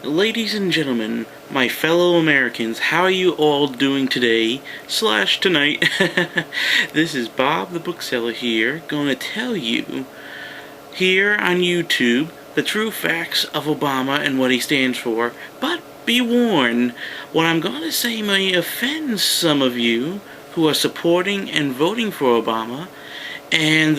Ladies and gentlemen, my fellow Americans, how are you all doing today / tonight? This is Bob the Bookseller here, going to tell you here on YouTube the true facts of Obama and what he stands for. But be warned, what I'm going to say may offend some of you who are supporting and voting for Obama, and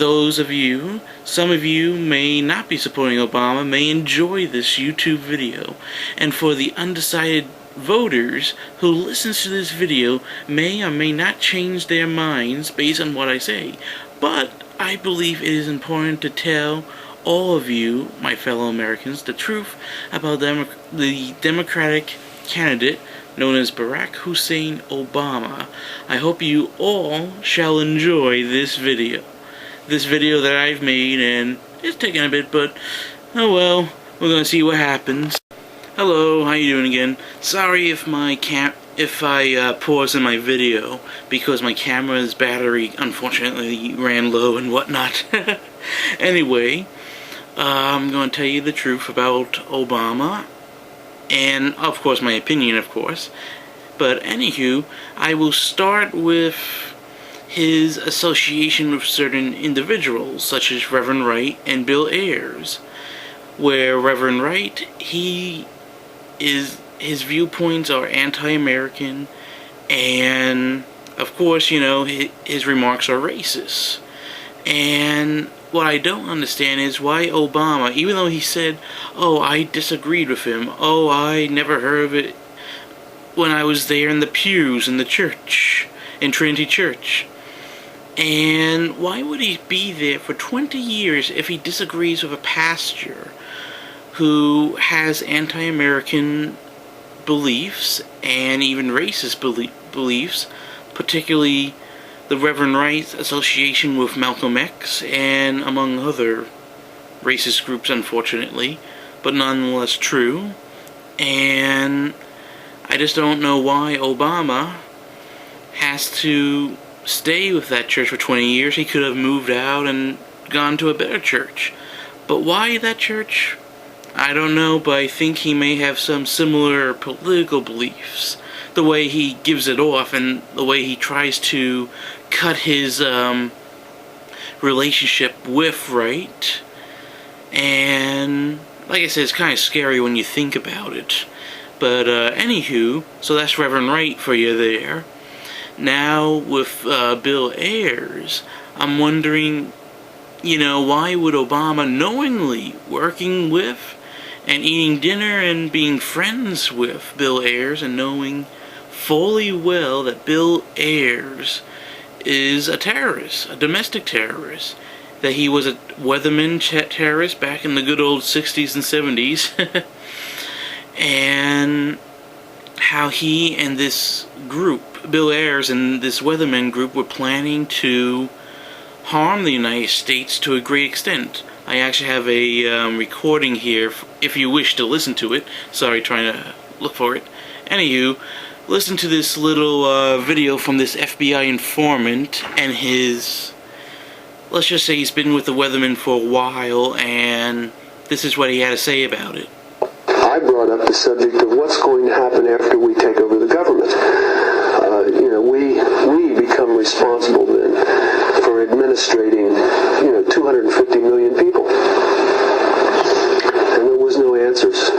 some of you may not be supporting Obama, may enjoy this YouTube video. And for the undecided voters who listens to this video may or may not change their minds based on what I say. But I believe it is important to tell all of you, my fellow Americans, the truth about the Democratic candidate known as Barack Hussein Obama. I hope you all shall enjoy this video. This video that I've made, and it's taking a bit, but oh well, we're gonna see what happens. Hello, how you doing again? Sorry if I pause in my video because my camera's battery unfortunately ran low and whatnot. Anyway, I'm gonna tell you the truth about Obama, and of course my opinion, of course. But anywho, I will start with his association with certain individuals, such as Reverend Wright and Bill Ayers, where Reverend Wright, his viewpoints are anti-American, and of course, you know, his remarks are racist. And what I don't understand is why Obama, even though he said, oh, I disagreed with him, oh, I never heard of it when I was there in the pews in the church, in Trinity Church. And why would he be there for 20 years if he disagrees with a pastor who has anti-American beliefs and even racist beliefs, particularly the Reverend Wright's association with Malcolm X and among other racist groups, unfortunately, but nonetheless true. And I just don't know why Obama has to stay with that church for 20 years. He could have moved out and gone to a better church. But why that church? I don't know, but I think he may have some similar political beliefs. The way he gives it off and the way he tries to cut his relationship with Wright. And like I said, it's kind of scary when you think about it. But anywho, so that's Reverend Wright for you there. Now, with Bill Ayers, I'm wondering, you know, why would Obama knowingly working with and eating dinner and being friends with Bill Ayers and knowing fully well that Bill Ayers is a terrorist, a domestic terrorist, that he was a weatherman terrorist back in the good old 60s and 70s, and how he and this group, Bill Ayers and this weatherman group, were planning to harm the United States to a great extent. I actually have a recording here if you wish to listen to it. Sorry, trying to look for it. Anywho, listen to this little video from this FBI informant and his, let's just say he's been with the weatherman for a while, and this is what he had to say about it. I brought up the subject of what's going to happen after we take over the government. We become responsible then for administrating, 250 million people. And there was no answers.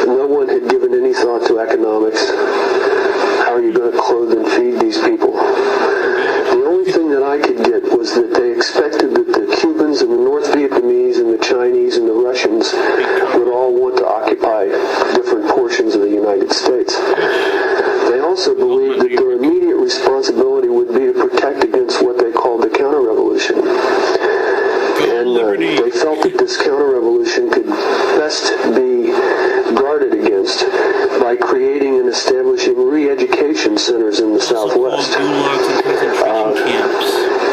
No one had given any thought to economics. How are you going to clothe and feed these people? The only thing that I could get was that they expected that the Cubans and the North Vietnamese and the Chinese and the Russians would all want to occupy different portions of the United States. They also believed that their immediate responsibility would be to protect against what they called the counter-revolution. And they felt that this counter-revolution could best be guarded against by creating and establishing re-education centers in the Southwest,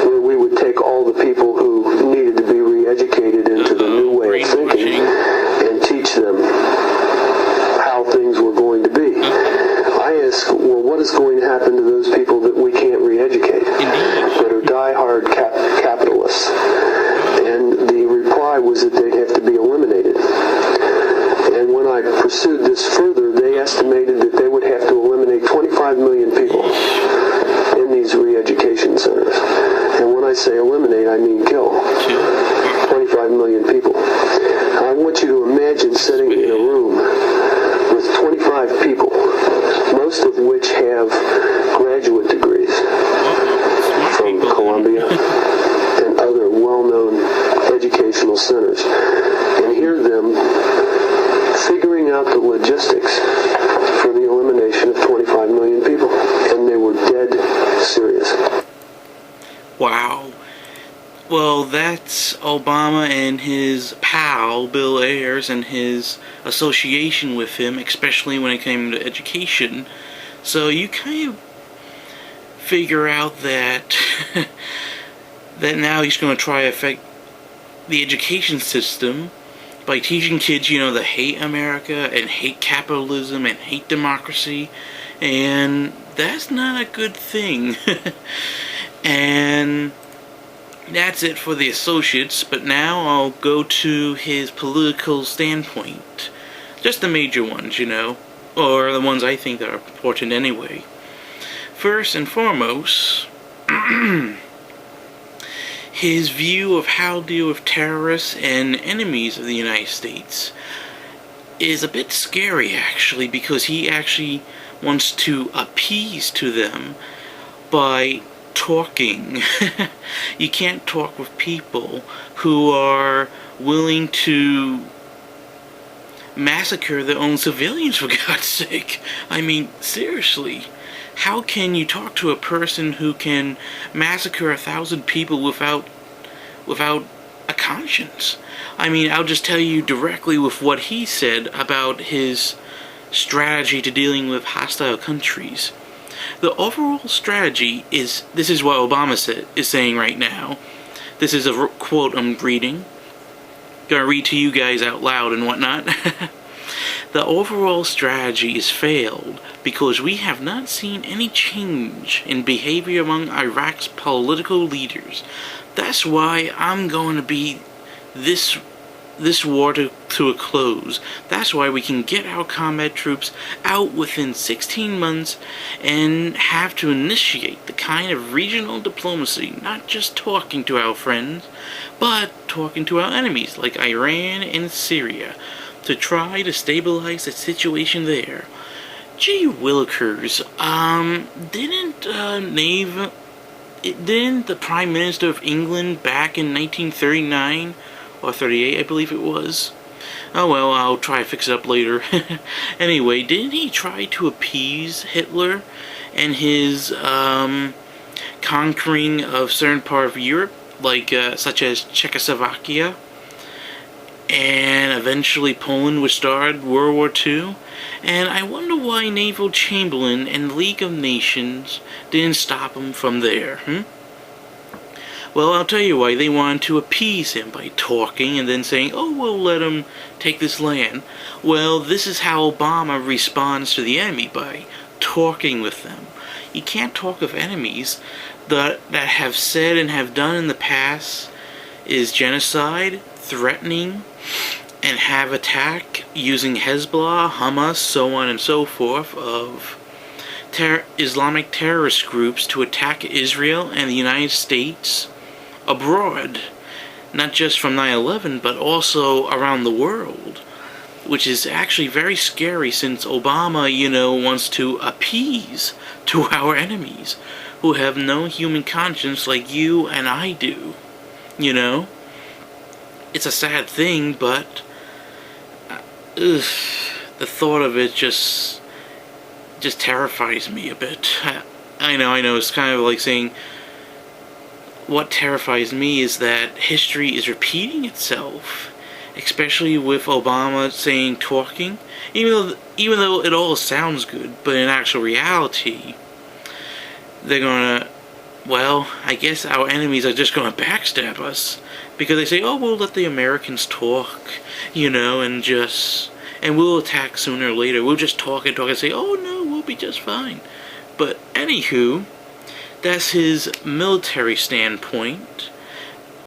where we would take all the people who needed to be re-educated into the new way of thinking and teach them how things were going to be. I ask, well, what is going to happen to those people that we can't re-educate, that are die-hard capitalists? And the reply was that they'd have to be eliminated. And when I pursued this further, they estimated that they would have to eliminate 25 million people in these re-education centers. And when I say eliminate, I mean kill. 25 million people. Now, I want you to imagine sitting in a room with 25 people, most of which have graduate degrees from Columbia and other well-known educational centers, and hear them figuring out the logistics for the elimination of 25 million people. And they were dead serious. Wow. Well, that's Obama and his pal, Bill Ayers, and his association with him, especially when it came to education. So you kind of figure out that that now he's going to try to affect the education system by teaching kids, to hate America and hate capitalism and hate democracy, and that's not a good thing. And that's it for the associates, but now I'll go to his political standpoint. Just the major ones, or the ones I think that are important anyway. First and foremost, his view of how to deal with terrorists and enemies of the United States is a bit scary, actually, because he actually wants to appease to them by talking. You can't talk with people who are willing to massacre their own civilians, for God's sake. I mean, seriously. How can you talk to a person who can massacre 1,000 people without a conscience? I mean, I'll just tell you directly with what he said about his strategy to dealing with hostile countries. The overall strategy is, this is what Obama is saying right now. This is a quote I'm reading. Gonna read to you guys out loud and whatnot. The overall strategy is failed because we have not seen any change in behavior among Iraq's political leaders. That's why I'm going to beat this war to a close. That's why we can get our combat troops out within 16 months and have to initiate the kind of regional diplomacy, not just talking to our friends, but talking to our enemies like Iran and Syria, to try to stabilize the situation there. Gee willikers, didn't the Prime Minister of England back in 1939 or 38, I believe it was? Oh well, I'll try to fix it up later. Anyway, didn't he try to appease Hitler and his conquering of certain part of Europe, like such as Czechoslovakia? And eventually Poland would start World War II. And I wonder why Naval Chamberlain and League of Nations didn't stop him from there, Well, I'll tell you why. They wanted to appease him by talking and then saying, oh, we'll let him take this land. Well, this is how Obama responds to the enemy, by talking with them. You can't talk of enemies that have said and have done in the past is genocide, threatening, and have attack using Hezbollah, Hamas, so on and so forth, of Islamic terrorist groups to attack Israel and the United States abroad, not just from 9/11, but also around the world, which is actually very scary since Obama, wants to appease to our enemies who have no human conscience like you and I do, It's a sad thing, but the thought of it just terrifies me a bit. I know, it's kind of like saying, what terrifies me is that history is repeating itself, especially with Obama saying talking, even though it all sounds good, but in actual reality, they're gonna, well, I guess our enemies are just gonna backstab us, because they say, oh, we'll let the Americans talk, and we'll attack sooner or later. We'll just talk and say, oh no, we'll be just fine. But anywho, that's his military standpoint.